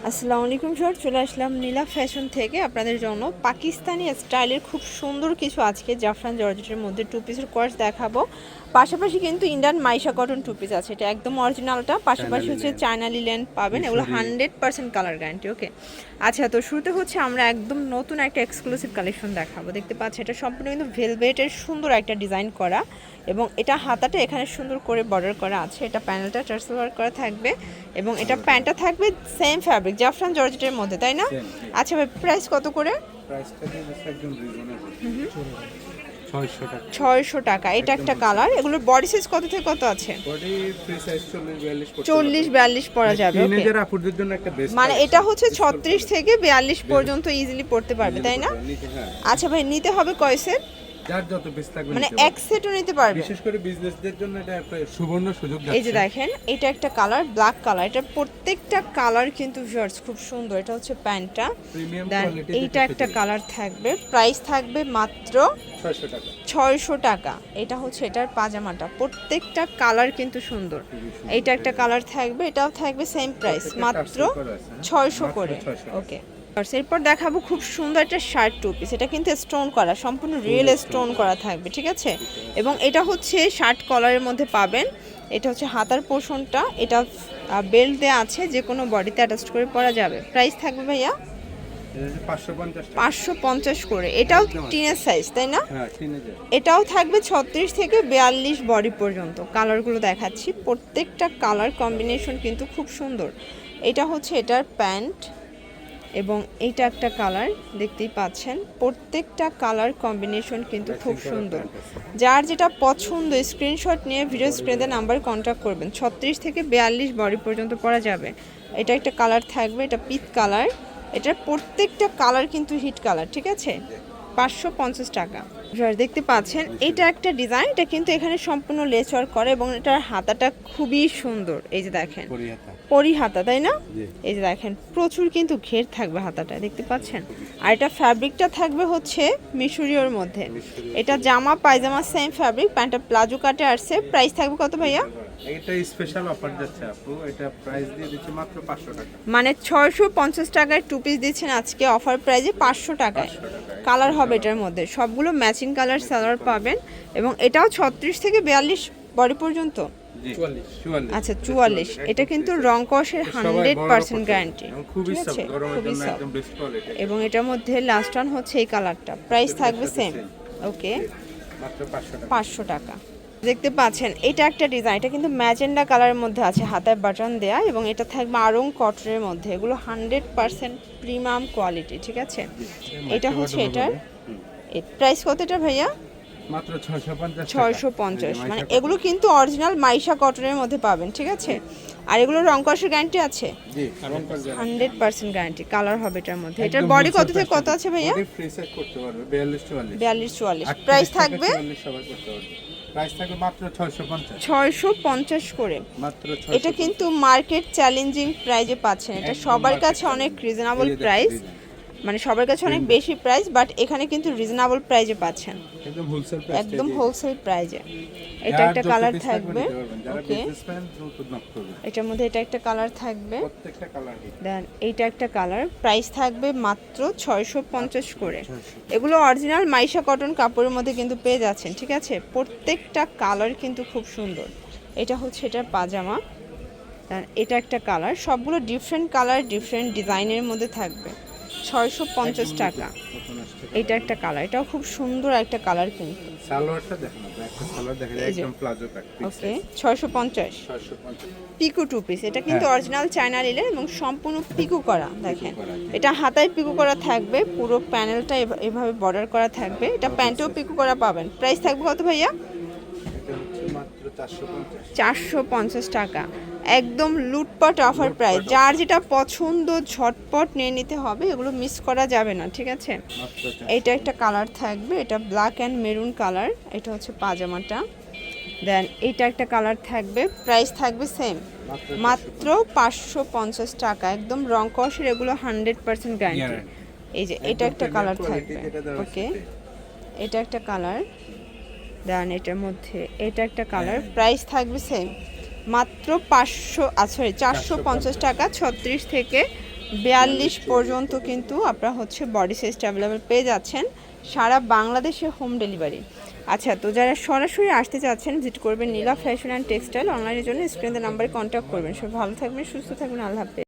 আসসালামু আলাইকুম স্যার, চলে আসলাম নীলা ফ্যাশন থেকে আপনাদের জন্য পাকিস্তানি স্টাইলের খুব সুন্দর কিছু আজকে জাফরান জর্জেটের মধ্যে টু পিসের কোর্স দেখাবো। পাশাপাশি কিন্তু ইন্ডিয়ান মাইশা কটন টু পিস আছে, এটা একদম অরিজিনালটা। পাশাপাশি হচ্ছে চায়না লিলেন পাবেন, এগুলো 100% কালার গ্যারান্টি। ওকে, আচ্ছা, তো শুরুতে হচ্ছে আমরা একদম নতুন একটা এক্সক্লুসিভ কালেকশন দেখাবো। দেখতে পাচ্ছি এটা সম্পূর্ণ কিন্তু ভেলভেটের সুন্দর একটা ডিজাইন করা, এবং এটা হাতাটা এখানে সুন্দর করে বর্ডার করা আছে। এটা প্যানেলটা টার্সেল ওয়ার্ক করা থাকবে, এবং এটা প্যান্টটা থাকবে সেম ফ্যাব্রিক জাফরান জর্জেটের মধ্যে, তাই না? আচ্ছা ভাই, প্রাইস কত করে? প্রাইসটা একদম রিজনেবল 600 টাকা। 600 টাকা। এটা একটা কালার। এগুলোর বডি সাইজ কত থেকে কত আছে? বডি ফ্রি সাইজ 40 42 পরা যাবে। ওকে, টিনেজার আপুদের জন্য একটা বেস্ট, মানে এটা হচ্ছে 36 থেকে 42 পর্যন্ত ইজিলি পড়তে পারবে, তাই না? আচ্ছা ভাই, নিতে হবে কয় সেট? যার যত বেস্ট লাগবে মানে এক সেটও নিতে পারবে। বিশেষ করে বিজনেসদের জন্য এটা একটা সুবর্ণ সুযোগ। এই যে দেখেন, এটা একটা কালার, ব্ল্যাক কালার। এটা প্রত্যেকটা কালার কিন্তু ভিউয়ার্স খুব সুন্দর। এটা হচ্ছে প্যান্টটা, দেন এইটা একটা কালার থাকবে। প্রাইস থাকবে মাত্র 600 টাকা। 600 টাকা। এটা হচ্ছে এটার পাজামাটা, প্রত্যেকটা কালার কিন্তু সুন্দর। এইটা একটা কালার থাকবে, এটাও থাকবে সেম প্রাইস, মাত্র 600 করে। ওকে, এরপর দেখাবো খুব সুন্দর একটা শার্ট টু পিস। এটা কিন্তু স্টোন করা, সম্পূর্ণ রিয়েল স্টোন করা থাকবে, ঠিক আছে? এবং এটা হচ্ছে শার্ট কলারের মধ্যে পাবেন। এটা হচ্ছে হাতার পোর্শনটা, এটা বেল্ট দেওয়া আছে, যে কোনো বডিতে অ্যাটাচ করে পরা যাবে। প্রাইস থাকবে ভাইয়া 550 করে। এটাও টিনের সাইজ, তাই না? হ্যাঁ, টিনেজার। এটাও থাকবে 36 থেকে 42 বডি পর্যন্ত। কালারগুলো দেখাচ্ছি, প্রত্যেকটা কালার কম্বিনেশন কিন্তু খুব সুন্দর। এটা হচ্ছে এটার প্যান্ট, এবং এইটা একটা কালার, দেখতেই পাচ্ছেন। প্রত্যেকটা কালার কম্বিনেশন কিন্তু খুব সুন্দর। যার যেটা পছন্দ স্ক্রিনশট নিয়ে ভিডিও স্ক্রিনে নাম্বারে কন্ট্যাক্ট করবেন। 36 থেকে 42 বডি পর্যন্ত পরা যাবে। এটা একটা কালার থাকবে, এটা পিচ কালার। এটার প্রত্যেকটা কালার কিন্তু হিট কালার, ঠিক আছে? 550 টাকা। দেখতে পাচ্ছেন এটা একটা ডিজাইন, এটা কিন্তু এখানে সম্পূর্ণ লেস ওয়ার্ক করে, এবং এটার হাতাটা খুবই সুন্দর। এই যে দেখেন, পরি হাতা, তাই না? এই যে দেখেন, প্রচুর কিন্তু ঘের থাকবে হাতাটা, দেখতে পাচ্ছেন। আর এটা ফ্যাব্রিকটা থাকবে হচ্ছে মিশরীয়র মধ্যে। এটা জামা পায়জামা সেম ফ্যাব্রিক, প্যান্টটা প্লাজো কাটে আসছে। প্রাইস থাকবে কত ভাইয়া? এটা স্পেশাল অফার যাচ্ছে আপু, এটা প্রাইস দিয়ে দিচ্ছি মাত্র 500 টাকা। মানে 650 টাকায় টু পিস দিচ্ছেন আজকে অফার প্রাইজে 500 টাকায়। কালার হবে এটার মধ্যে, সবগুলো ম্যাচিং কালার সালোয়ার পাবেন, এবং এটাও 36 থেকে 42 বডি পর্যন্ত। 44। আচ্ছা 44। এটা কিন্তু রং কষের 100% গ্যারান্টি, খুবই ঠিক আছে? সফট, গরমের খুবই জন্য সফট। একদম বেস্ট কোয়ালিটি। এবং এটার মধ্যে লাস্ট ওয়ান হচ্ছে এই কালারটা, প্রাইস থাকবে সেম। ওকে, মাত্র 500 টাকা। 500 টাকা। দেখতে পাচ্ছেন এটা একটা ডিজাইন, এটা কিন্তু ম্যাজেন্ডা কালারের মধ্যে আছে, হাতায় বাটন দেয়া, এবং এটা থাকবে আড়ং কটনের মধ্যে। এগুলো 100% প্রিমিয়াম কোয়ালিটি, ঠিক আছে? এটা হচ্ছে এটার প্রাইস কত এটা ভাইয়া? মাত্র 650 টাকা। 650। মানে এগুলো কিন্তু অরিজিনাল মাইশা কটনের মধ্যে পাবেন, ঠিক আছে? আর এগুলো রং কষের গ্যারান্টি আছে, জি, 100% গ্যারান্টি। কালার হবে এটার মধ্যে। এটার বডি কত থেকে কত আছে ভাইয়া? বডি ফ্রি সাইজ করতে পারবে 42 44। 42 44। প্রাইস থাকবে? 44 সবাই করতে পারবে। প্রাইস থাকবে মাত্র 650। 650 করে। মাত্র 650। এটা কিন্তু মার্কেট চ্যালেঞ্জিং প্রাইজে পাচ্ছেন। এটা সবার কাছে অনেক রিজনেবল প্রাইস, মানে সবার কাছে অনেক বেশি প্রাইস, বাট এখানে কিন্তু রিজনেবল প্রাইজে পাচ্ছেন, একদম হোলসেল প্রাইস। একদম হোলসেল প্রাইজে। এটা একটা কালার থাকবে। ওকে, এটার মধ্যে এটা একটা কালার থাকবে, প্রত্যেকটা কালার। দেন এইটা একটা কালার। প্রাইস থাকবে মাত্র 650 করে। এগুলো অরিজিনাল মাইশা কটন কাপড়ের মধ্যে কিন্তু পেয়ে যাচ্ছেন, ঠিক আছে? প্রত্যেকটা কালার কিন্তু খুব সুন্দর। এটা হচ্ছে এটার পাজামা, দেন এটা একটা কালার। সবগুলো ডিফারেন্ট কালার, ডিফারেন্ট ডিজাইনের মধ্যে থাকবে। 650 টাকা। এটা একটা কালার, এটাও খুব সুন্দর একটা কালার কিন্তু। সালোয়ারটা দেখেন, একটা সালোয়ার দেখা যায় একদম প্লাজো প্যাক। ওকে, 650। 650। পিকো টু পিস, এটা কিন্তু অরিজিনাল চায়না লিলেন, এবং সম্পূর্ণ পিকো করা। দেখেন, এটা হাতায় পিকো করা থাকবে, পুরো প্যানেলটা এভাবে বর্ডার করা থাকবে। এটা প্যান্টেও পিকো করা পাবেন। প্রাইস থাকবে কত ভাইয়া? এটা হচ্ছে মাত্র 450। 450 টাকা। একদম লুটপাট অফার প্রাইস। যার যেটা পছন্দ ঝটপট নিয়ে নিতে হবে, এগুলো মিস করা যাবে না, ঠিক আছে? এটা একটা কালার থাকবে, এটা ব্ল্যাক অ্যান্ড মেরুন কালার। এটা হচ্ছে পাজামাটা, দেন এটা একটা কালার থাকবে। প্রাইস থাকবে সেম, মাত্র 550 টাকা। একদম রং কষের, এগুলো 100% গ্যারান্টি। এই যে এটা একটা কালার থাকবে। ওকে, এটা একটা কালার, দেন এটার মধ্যে এটা একটা কালার। প্রাইস থাকবে সেম, মাত্র 450 টাকা। 36 থেকে 42 পর্যন্ত কিন্তু আপনারা হচ্ছে বডি সাইজটা অ্যাভেলেবেল পেয়ে যাচ্ছেন সারা বাংলাদেশে হোম ডেলিভারি। আচ্ছা, তো যারা সরাসরি আসতে চাচ্ছেন ভিজিট করবেন নীলা ফ্যাশন অ্যান্ড টেক্সটাইল। অনলাইনের জন্য স্ক্রিনের নাম্বারে কন্ট্যাক্ট করবেন। সব ভালো থাকবেন, সুস্থ থাকবেন, আল্লাহ হাফেজ।